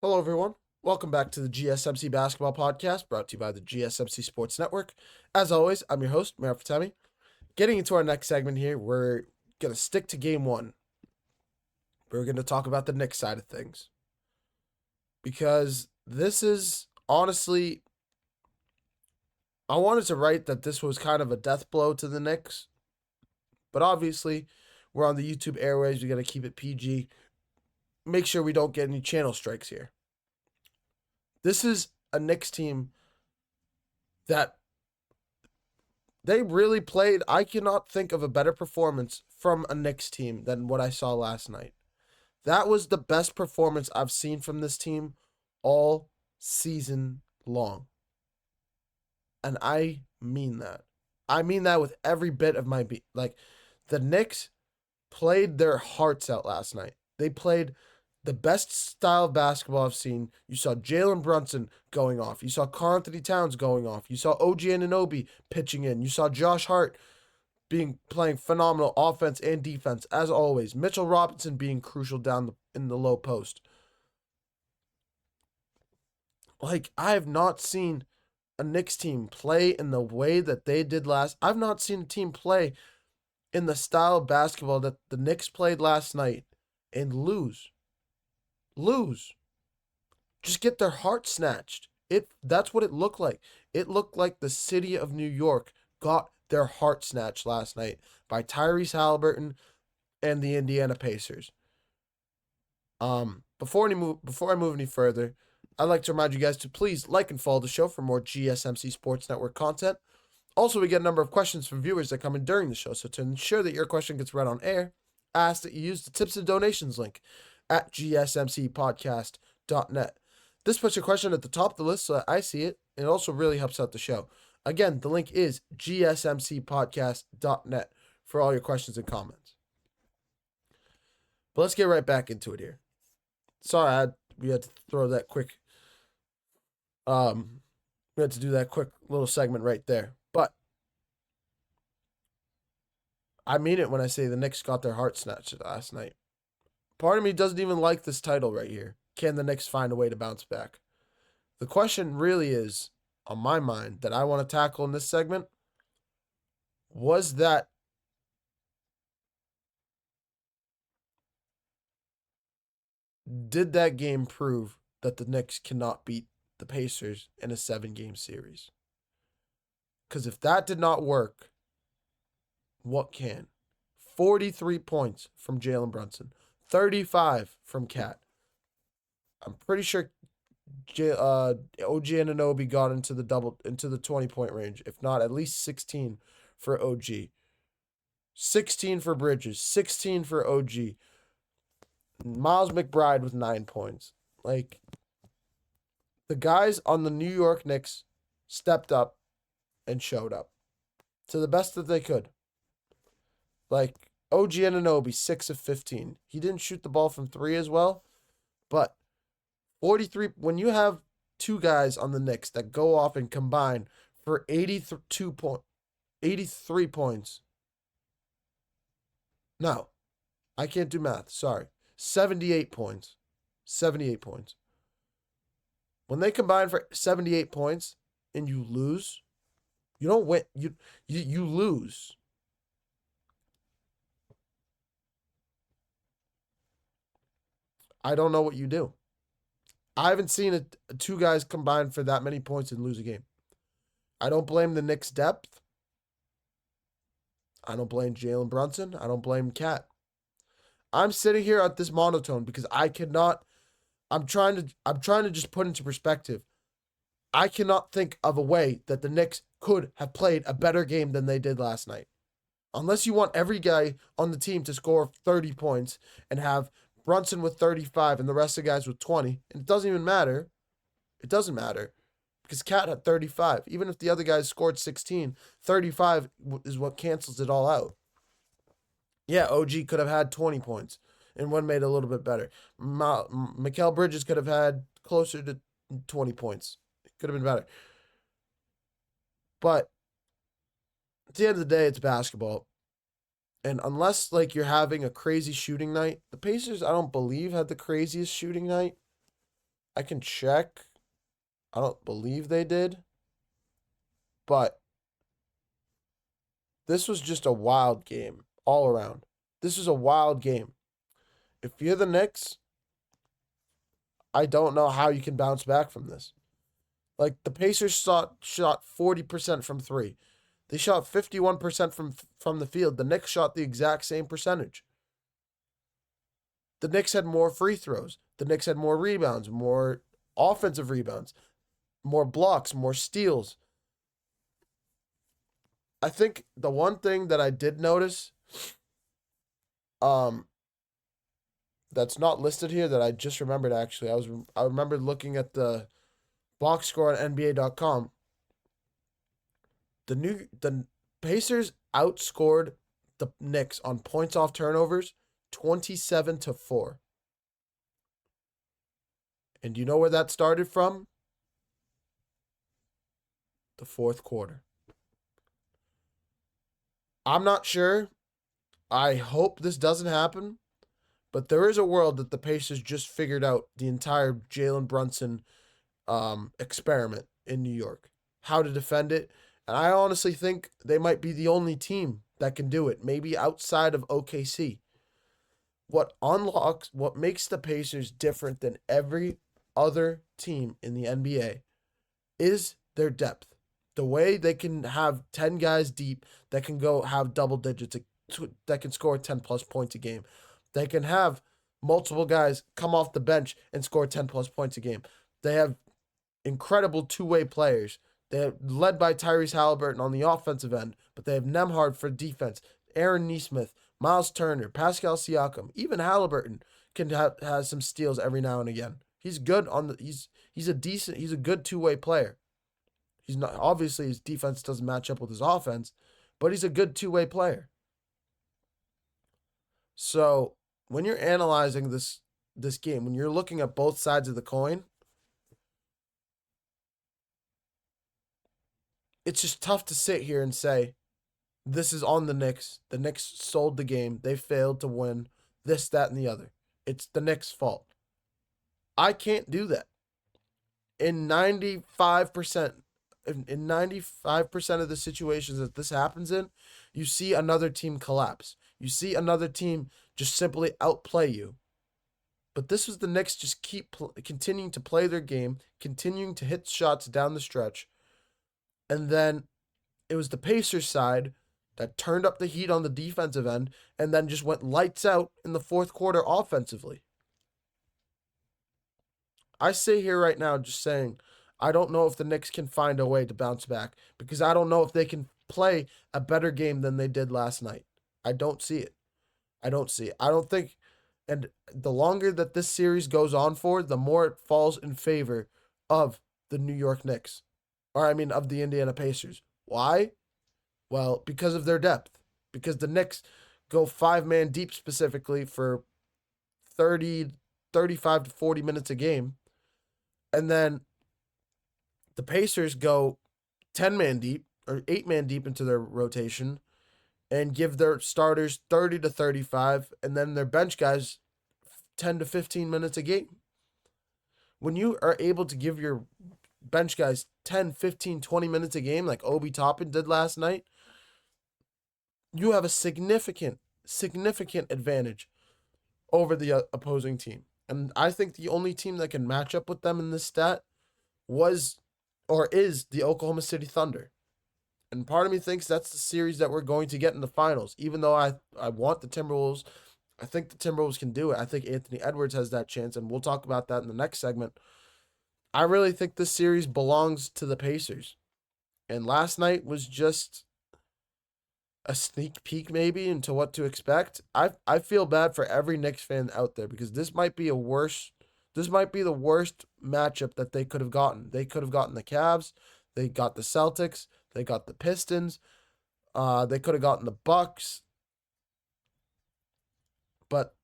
Hello, everyone. Welcome back to the GSMC Basketball Podcast, brought to you by the GSMC Sports Network. As always, I'm your host, Mayor Fatemi. Getting into our next segment here, we're going to stick to game one. We're going to talk about the Knicks side of things. Because this is, honestly, I wanted to write that this was kind of a death blow to the Knicks. But obviously, we're on the YouTube airwaves. We got to keep it PG. Make sure we don't get any channel strikes here. This is a Knicks team that they really played. I cannot think of a better performance from a Knicks team than what I saw last night. That was the best performance I've seen from this team all season long. And I mean that. I mean that with every bit of my being. Like, the Knicks played their hearts out last night. They played the best style of basketball I've seen. You saw Jalen Brunson going off. You saw Karl-Anthony Towns going off. You saw OG Anunoby pitching in. You saw Josh Hart playing phenomenal offense and defense, as always. Mitchell Robinson being crucial down in the low post. Like, I have not seen a Knicks team play in the way that they did last. I've not seen a team play in the style of basketball that the Knicks played last night and lose. Just get their heart snatched. That's what it looked like. It looked like the city of New York got their heart snatched last night by Tyrese Haliburton and the Indiana Pacers. Before I move any further, I'd like to remind you guys to please like and follow the show for more GSMC Sports Network content. Also, we get a number of questions from viewers that come in during the show, so to ensure that your question gets read on air, I ask that you use the tips and donations link at gsmcpodcast.net. This puts your question at the top of the list so that I see it, and it also really helps out the show. Again, the link is gsmcpodcast.net for all your questions and comments. But let's get right back into it here. Sorry, we had to throw that quick. We had to do that quick little segment right there. But I mean it when I say the Knicks got their heart snatched last night. Part of me doesn't even like this title right here. Can the Knicks find a way to bounce back? The question really is, on my mind, that I want to tackle in this segment was that did that game prove that the Knicks cannot beat the Pacers in a 7-game series? Because if that did not work, what can? 43 points from Jalen Brunson. 35 from Cat. I'm pretty sure OG Anunoby got into the 20-point range. If not, at least 16 for OG. 16 for Bridges. 16 for OG. Miles McBride with 9 points. Like, the guys on the New York Knicks stepped up and showed up to the best that they could. Like, OG Anunoby, 6 of 15. He didn't shoot the ball from 3 as well, but 43, when you have two guys on the Knicks that go off and combine for 83 points. No, I can't do math. Sorry. 78 points. 78 points. When they combine for 78 points and you lose, you don't win. You lose. I don't know what you do. I haven't seen two guys combine for that many points and lose a game. I don't blame the Knicks' depth. I don't blame Jalen Brunson. I don't blame Cat. I'm sitting here at this monotone because I cannot. I'm trying to just put into perspective. I cannot think of a way that the Knicks could have played a better game than they did last night. Unless you want every guy on the team to score 30 points and have Brunson with 35 and the rest of the guys with 20. And it doesn't even matter. It doesn't matter. Because Cat had 35. Even if the other guys scored 16, 35 is what cancels it all out. Yeah, OG could have had 20 points. And one made it a little bit better. Mikal Bridges could have had closer to 20 points. It could have been better. But at the end of the day, it's basketball. And unless, like, you're having a crazy shooting night, the Pacers, I don't believe, had the craziest shooting night. I can check. I don't believe they did, but this was just a wild game all around. This is a wild game. If you're the Knicks, I don't know how you can bounce back from this. Like the Pacers shot 40% from three. They shot 51% from the field. The Knicks shot the exact same percentage. The Knicks had more free throws. The Knicks had more rebounds, more offensive rebounds, more blocks, more steals. I think the one thing that I did notice, um, that's not listed here that I just remembered actually. I remembered looking at the box score on NBA.com. The Pacers outscored the Knicks on points off turnovers 27-4. And do you know where that started from? The fourth quarter. I'm not sure. I hope this doesn't happen. But there is a world that the Pacers just figured out the entire Jalen Brunson experiment in New York, how to defend it. And I honestly think they might be the only team that can do it, maybe outside of OKC. What makes the Pacers different than every other team in the NBA is their depth. The way they can have 10 guys deep that can go have double digits, that can score 10 plus points a game. They can have multiple guys come off the bench and score 10 plus points a game. They have incredible two-way players. They're led by Tyrese Haliburton on the offensive end, but they have Nembhard for defense, Aaron Nesmith, Miles Turner, Pascal Siakam, even Haliburton has some steals every now and again. He's good on the he's a good two-way player. He's not obviously his defense doesn't match up with his offense, but he's a good two-way player. So when you're analyzing this game, when you're looking at both sides of the coin, it's just tough to sit here and say, this is on the Knicks. The Knicks sold the game. They failed to win this, that, and the other. It's the Knicks' fault. I can't do that. In 95%, in 95% of the situations that this happens in, you see another team collapse. You see another team just simply outplay you. But this was the Knicks just continuing to play their game, continuing to hit shots down the stretch. And then it was the Pacers side that turned up the heat on the defensive end and then just went lights out in the fourth quarter offensively. I sit here right now just saying, I don't know if the Knicks can find a way to bounce back because I don't know if they can play a better game than they did last night. I don't see it. I don't see it. I don't think, and the longer that this series goes on for, the more it falls in favor of the New York Knicks. Or, I mean, of the Indiana Pacers. Why? Well, because of their depth. Because the Knicks go five-man deep specifically for 35 to 40 minutes a game. And then the Pacers go 10-man deep or 8-man deep into their rotation and give their starters 30 to 35 and then their bench guys 10 to 15 minutes a game. When you are able to give your bench guys 10, 15, 20 minutes a game like Obi Toppin did last night, you have a significant advantage over the opposing team. And I think the only team that can match up with them in this stat was or is the Oklahoma City Thunder. And part of me thinks that's the series that we're going to get in the finals. Even though I want the Timberwolves, I think the Timberwolves can do it. I think Anthony Edwards has that chance, and we'll talk about that in the next segment. I really think this series belongs to the Pacers. And last night was just a sneak peek maybe into what to expect. I feel bad for every Knicks fan out there because this might be the worst matchup that they could have gotten. They could have gotten the Cavs, they got the Celtics, they got the Pistons, they could have gotten the Bucks. But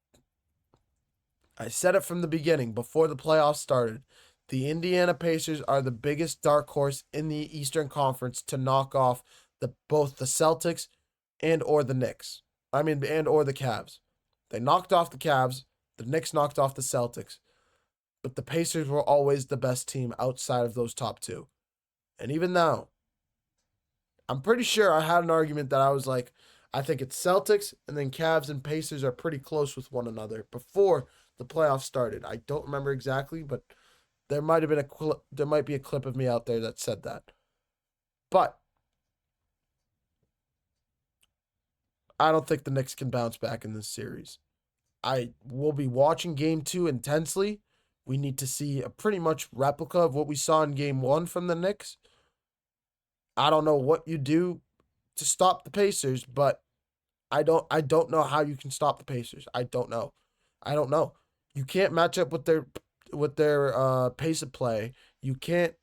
I said it from the beginning before the playoffs started. The Indiana Pacers are the biggest dark horse in the Eastern Conference to knock off both the Celtics and or the Knicks. And or the Cavs. They knocked off the Cavs. The Knicks knocked off the Celtics. but the Pacers were always the best team outside of those top two. And even now, I'm pretty sure I had an argument that I was like, I think it's Celtics and then Cavs and Pacers are pretty close with one another before the playoffs started. I don't remember exactly, but there might have been there might be a clip of me out there that said that. But I don't think the Knicks can bounce back in this series. I will be watching game 2 intensely. We need to see a pretty much replica of what we saw in game 1 from the Knicks. I don't know what you do to stop the Pacers, but I don't know how you can stop the Pacers. I don't know. You can't match up with their pace of play. You can't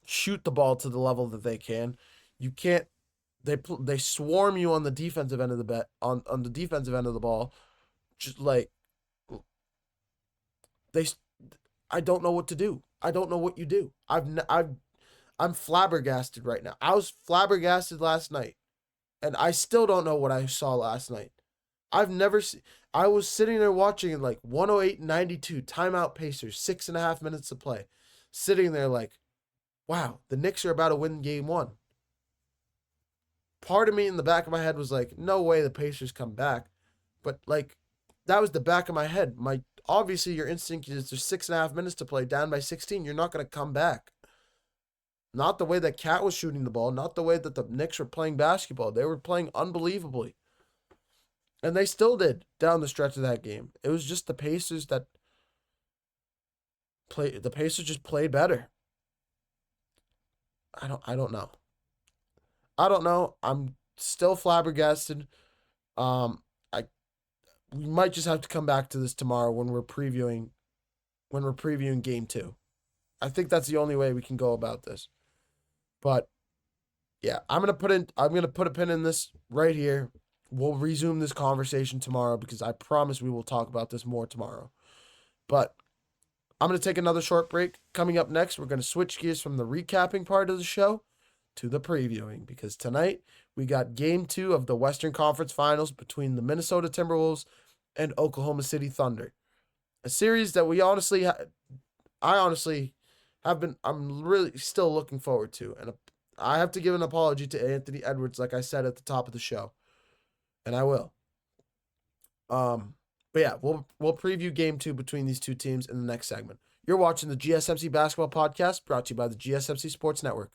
shoot the ball to the level that they can. You can't. They swarm you on the defensive end of on the defensive end of the ball. Just like they, I don't know what to do. I don't know what you do. I'm flabbergasted right now. I was flabbergasted last night, and I still don't know what I saw last night. I've never seen. I was sitting there watching it like 108-92 timeout Pacers, 6.5 minutes to play, sitting there like, wow, the Knicks are about to win game 1. Part of me in the back of my head was like, no way the Pacers come back, but like, that was the back of my head. Obviously your instinct is there's 6.5 minutes to play, down by 16. You're not gonna come back. Not the way that Cat was shooting the ball, not the way that the Knicks were playing basketball. They were playing unbelievably. And they still did down the stretch of that game. It was just the Pacers that played. The Pacers just played better. I don't know. I don't know. I'm still flabbergasted. I We might just have to come back to this tomorrow when we're previewing game 2. I think that's the only way we can go about this. But yeah, I'm gonna put a pin in this right here. We'll resume this conversation tomorrow because I promise we will talk about this more tomorrow. But I'm going to take another short break. Coming up next, we're going to switch gears from the recapping part of the show to the previewing because tonight we got game 2 of the Western Conference Finals between the Minnesota Timberwolves and Oklahoma City Thunder. A series that I'm really still looking forward to. And I have to give an apology to Anthony Edwards, like I said at the top of the show. And I will. But yeah, we'll preview game 2 between these two teams in the next segment. You're watching the GSMC Basketball Podcast brought to you by the GSMC Sports Network.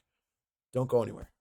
Don't go anywhere.